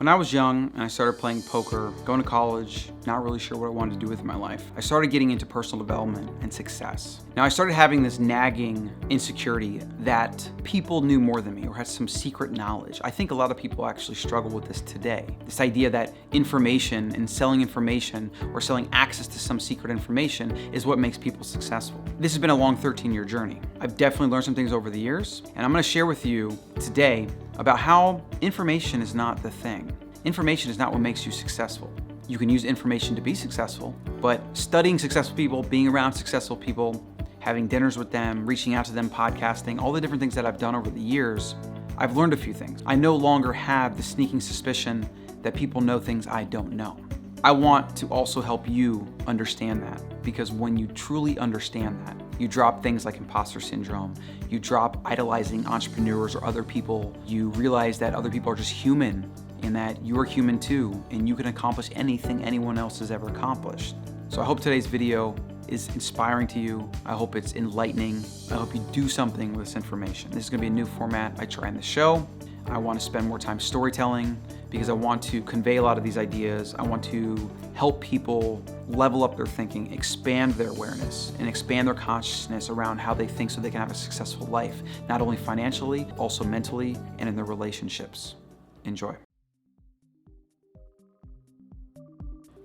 When I was young and I started playing poker, going to college, not really sure what I wanted to do with my life, I started getting into personal development and success. Now I started having this nagging insecurity that people knew more than me or had some secret knowledge. I think a lot of people actually struggle with this today. This idea that information and selling information or selling access to some secret information is what makes people successful. This has been a long 13-year journey. I've definitely learned some things over the years, and I'm gonna share with you today about how information is not the thing. Information is not what makes you successful. You can use information to be successful, but studying successful people, being around successful people, having dinners with them, reaching out to them, podcasting, all the different things that I've done over the years, I've learned a few things. I no longer have the sneaking suspicion that people know things I don't know. I want to also help you understand that, because when you truly understand that, you drop things like imposter syndrome, you drop idolizing entrepreneurs or other people, you realize that other people are just human and that you're human too, and you can accomplish anything anyone else has ever accomplished. So I hope today's video is inspiring to you. I hope it's enlightening. I hope you do something with this information. This is gonna be a new format I try in the show. I want to spend more time storytelling because I want to convey a lot of these ideas. I want to help people level up their thinking, expand their awareness, and expand their consciousness around how they think so they can have a successful life, not only financially, also mentally, and in their relationships. Enjoy.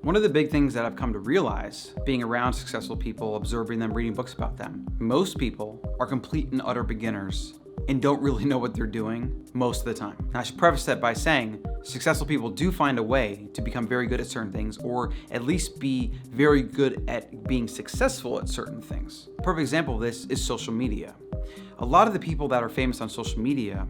One of the big things that I've come to realize, being around successful people, observing them, reading books about them, most people are complete and utter beginners and don't really know what they're doing most of the time. Now, I should preface that by saying successful people do find a way to become very good at certain things, or at least be very good at being successful at certain things. A perfect example of this is social media. A lot of the people that are famous on social media,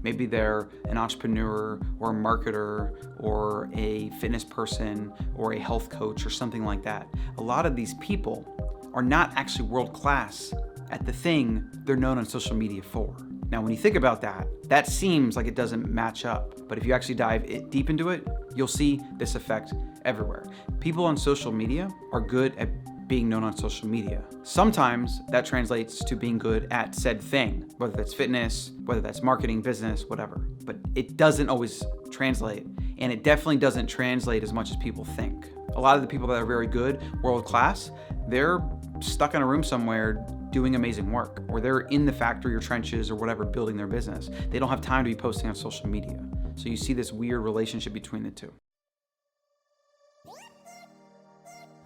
maybe they're an entrepreneur or a marketer or a fitness person or a health coach or something like that. A lot of these people are not actually world class at the thing they're known on social media for. Now, when you think about that, that seems like it doesn't match up. But if you actually dive deep into it, you'll see this effect everywhere. People on social media are good at being known on social media. Sometimes that translates to being good at said thing, whether that's fitness, whether that's marketing, business, whatever. But it doesn't always translate, and it definitely doesn't translate as much as people think. A lot of the people that are very good, world class, they're stuck in a room somewhere doing amazing work, or they're in the factory or trenches or whatever building their business. They don't have time to be posting on social media. So you see this weird relationship between the two.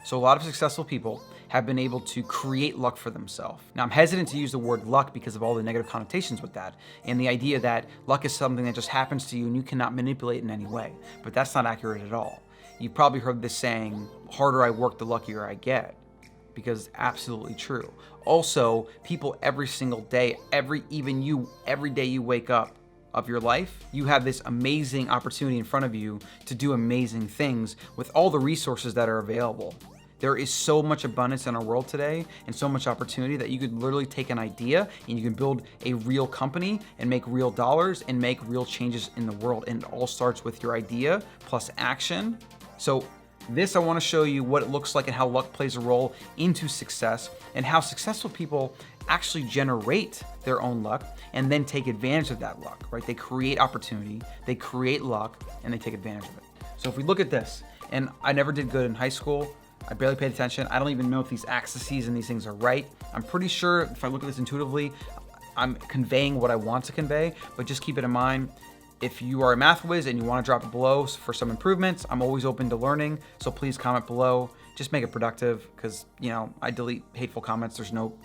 So a lot of successful people have been able to create luck for themselves. Now, I'm hesitant to use the word luck because of all the negative connotations with that, and the idea that luck is something that just happens to you and you cannot manipulate in any way. But that's not accurate at all. You've probably heard this saying, the harder I work, the luckier I get, because it's absolutely true. Also, people every single day, even you, every day you wake up of your life, you have this amazing opportunity in front of you to do amazing things with all the resources that are available. There is so much abundance in our world today and so much opportunity that you could literally take an idea and you can build a real company and make real dollars and make real changes in the world. And it all starts with your idea plus action. So I want to show you what it looks like and how luck plays a role into success, and how successful people actually generate their own luck and then take advantage of that luck, right? They create opportunity, they create luck, and they take advantage of it. So if we look at this, and I never did good in high school, I barely paid attention. I don't even know if these axes and these things are right. I'm pretty sure if I look at this intuitively, I'm conveying what I want to convey, but just keep it in mind. If you are a math whiz and you want to drop it below for some improvements, I'm always open to learning. So please comment below. Just make it productive, because I delete hateful comments. There's no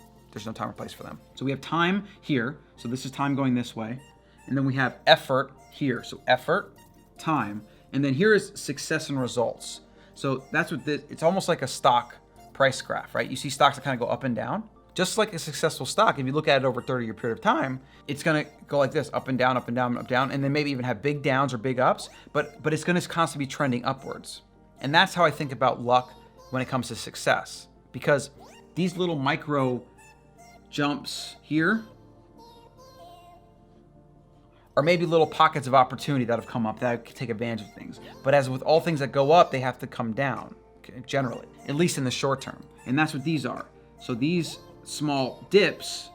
time or place for them. So we have time here. So this is time going this way. And then we have effort here. So effort, time. And then here is success and results. So that's what this, it's almost like a stock price graph, right? You see stocks that kind of go up and down. Just like a successful stock, if you look at it over a 30-year period of time, it's gonna go like this, up and down, up and down, up, down, and then maybe even have big downs or big ups, but it's gonna constantly be trending upwards. And that's how I think about luck when it comes to success, because these little micro jumps here are maybe little pockets of opportunity that have come up that I can take advantage of things. But as with all things that go up, they have to come down, okay, generally, at least in the short term. And that's what these are. So these small dips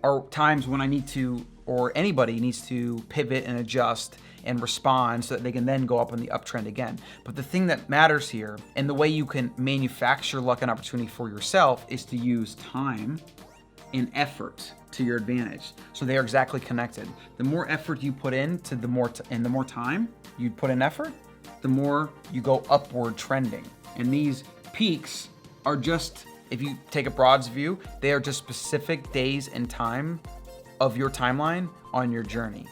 are times when I need to or anybody needs to pivot and adjust and respond so that they can then go up on the uptrend again. But the thing that matters here, and the way you can manufacture luck and opportunity for yourself, is to use time and effort to your advantage. So they are exactly connected. The more effort you put in to the more time you put in effort, the more you go upward trending. And these peaks are just, if you take a broad view, they are just specific days and time of your timeline on your journey.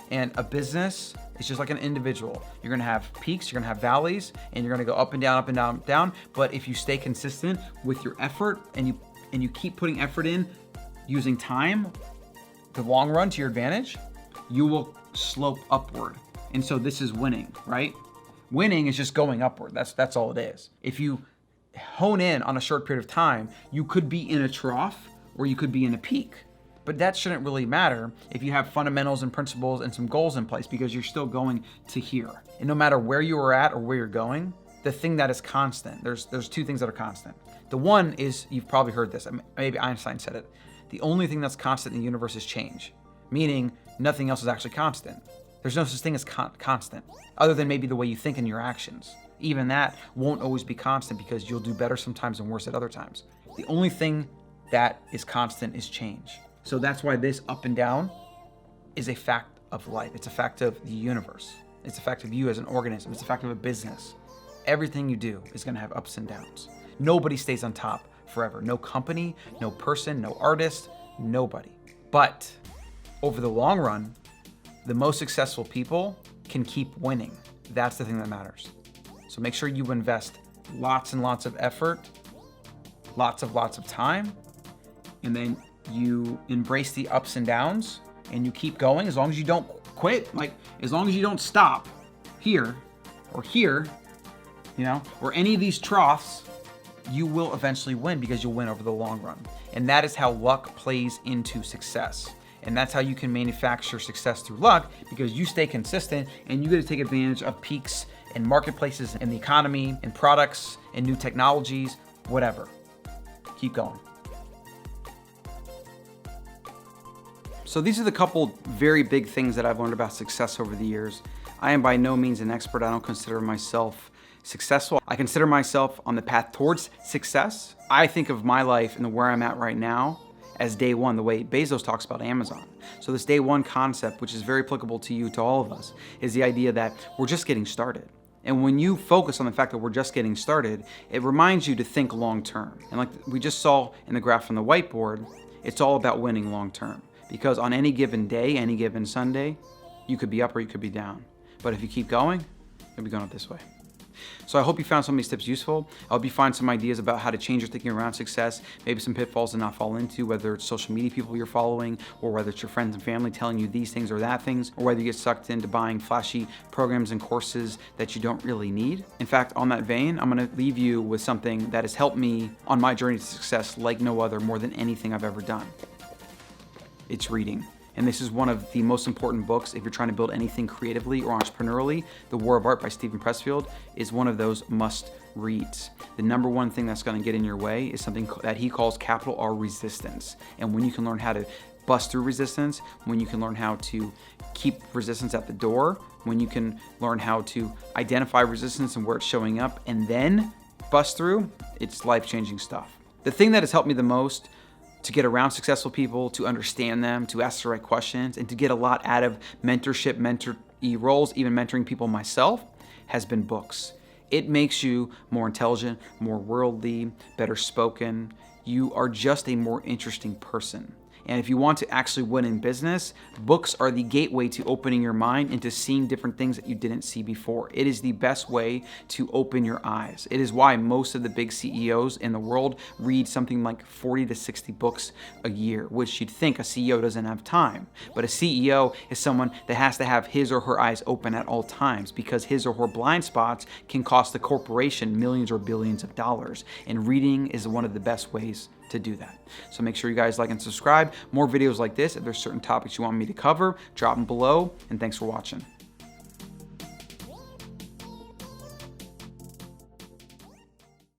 And a business is just like an individual. You're gonna have peaks, you're gonna have valleys, and you're gonna go up and down, up and down, down. But if you stay consistent with your effort and you keep putting effort in, using time, the long run to your advantage, you will slope upward. And so this is winning, right? Winning is just going upward. That's all it is. If you hone in on a short period of time, you could be in a trough or you could be in a peak. But that shouldn't really matter if you have fundamentals and principles and some goals in place, because you're still going to here. And no matter where you are at or where you're going, the thing that is constant, there's two things that are constant. The one is, you've probably heard this, maybe Einstein said it, the only thing that's constant in the universe is change, meaning nothing else is actually constant. There's no such thing as constant, other than maybe the way you think and your actions. Even that won't always be constant, because you'll do better sometimes and worse at other times. The only thing that is constant is change. So that's why this up and down is a fact of life. It's a fact of the universe. It's a fact of you as an organism. It's a fact of a business. Everything you do is going to have ups and downs. Nobody stays on top forever. No company, no person, no artist, nobody. But over the long run, the most successful people can keep winning. That's the thing that matters. So make sure you invest lots and lots of effort, lots of time, and then you embrace the ups and downs, and you keep going. As long as you don't quit, like as long as you don't stop here or here, or any of these troughs, you will eventually win, because you'll win over the long run. And that is how luck plays into success. And that's how you can manufacture success through luck, because you stay consistent and you get to take advantage of peaks in marketplaces and the economy and products and new technologies, whatever. Keep going. So these are the couple very big things that I've learned about success over the years. I am by no means an expert. I don't consider myself successful. I consider myself on the path towards success. I think of my life and where I'm at right now as day one, the way Bezos talks about Amazon. So this day one concept, which is very applicable to you, to all of us, is the idea that we're just getting started. And when you focus on the fact that we're just getting started, it reminds you to think long term. And like we just saw in the graph on the whiteboard, it's all about winning long term. Because on any given day, any given Sunday, you could be up or you could be down. But if you keep going, you'll be going up this way. So I hope you found some of these tips useful. I hope you find some ideas about how to change your thinking around success, maybe some pitfalls to not fall into, whether it's social media people you're following, or whether it's your friends and family telling you these things or that things, or whether you get sucked into buying flashy programs and courses that you don't really need. In fact, on that vein, I'm gonna leave you with something that has helped me on my journey to success like no other, more than anything I've ever done. It's reading. And this is one of the most important books if you're trying to build anything creatively or entrepreneurially. The War of Art by Steven Pressfield is one of those must reads. The number one thing that's going to get in your way is something that he calls capital R resistance. And when you can learn how to bust through resistance, when you can learn how to keep resistance at the door, when you can learn how to identify resistance and where it's showing up and then bust through, it's life-changing stuff. The thing that has helped me the most to get around successful people, to understand them, to ask the right questions, and to get a lot out of mentorship, mentoree roles, even mentoring people myself, has been books. It makes you more intelligent, more worldly, better spoken. You are just a more interesting person. And if you want to actually win in business, books are the gateway to opening your mind into seeing different things that you didn't see before. It is the best way to open your eyes. It is why most of the big CEOs in the world read something like 40 to 60 books a year, which you'd think a CEO doesn't have time. But a CEO is someone that has to have his or her eyes open at all times, because his or her blind spots can cost the corporation millions or billions of dollars. And reading is one of the best ways to do that. So make sure you guys like and subscribe. More videos like this. If there's certain topics you want me to cover, drop them below, and thanks for watching.